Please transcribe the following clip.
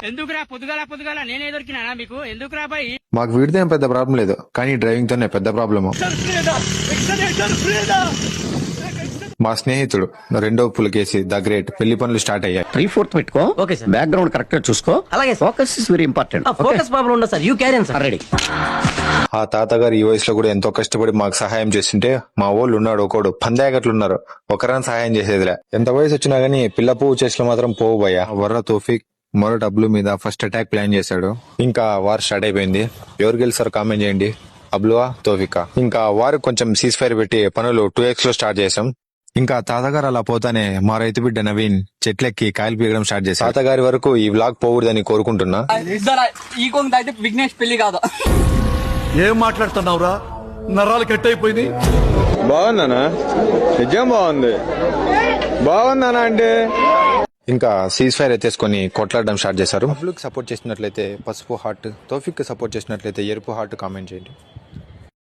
ఎందుకురా పొద్దుగాల నేనే దొరికినా మీకు? ఎందుకురా బాయ్? మాకు వీడితే ఏం పెద్ద ప్రాబ్లం లేదు, కానీ డ్రైవింగ్ తోనే పెద్ద ప్రాబ్లము. మా స్నేహితుడు రెండో పులకేసి ద గ్రేట్ పెళ్లి పనులు స్టార్ట్ అయ్యాయి. 3/4 పెట్టుకో. Okay sir. బ్యాక్గ్రౌండ్ కరెక్ట్ గా చూసుకో. అలాగే focus is very important. Focus problem ఉండదు sir. You carry on sir. Ready. ఆ తాతగారు ఈ వయసులో కూడా ఎంతో కష్టపడి మాకు సహాయం చేస్తుంటే మా వాళ్ళు ఉన్నాడు ఒకడు పందాగట్లున్నారు. ఒకరని సహాయం చేసేదిలే. ఎంత వయసు వచ్చినా గానీ పిల్ల పువ్వు చేసిలో మాత్రం పోవు భయ్యా. వర్ర తోఫిక్ మరో డబ్బులు మీద ఫస్ట్ అటాక్ ప్లాన్ చేశాడు. ఇంకా వార్ స్టార్ట్ అయిపోయింది. ఎవరు గెలుస్తారు కామెంట్ చేయండి, అబ్లువా తోఫికా. ఇంకా వారు కొంచెం సీజ్ ఫైర్ పెట్టి పనులు 2x లో స్టార్ట్ చేసాం. ఇంకా తాతగారు అలా పోతానే మా రైతు బిడ్డ నవీన్ చెట్లెక్కి కాయలు పీగడం స్టార్ట్ చేశారు. తాతగారి వరకు ఈ వ్లాగ్ పోకూడదని కోరుకుంటున్నా. ఈ కొంత అయితే విఘ్నేష్ పెళ్లి కాదు. ఏం మాట్లాడుతున్నావురా? నరాలు కట్ అయిపోయింది. బాగుందనా? నిజం బాగుందనా అంటే ఇంకా సీజ్ ఫైర్ ఎత్తేసుకొని కొట్లాడడం స్టార్ట్ చేశారు. అబ్లుకి సపోర్ట్ చేసినట్లయితే పసుపు హార్ట్, తోఫిక్ సపోర్ట్ చేసినట్లయితే ఎరుపు హార్ట్ కామెంట్ చేయండి.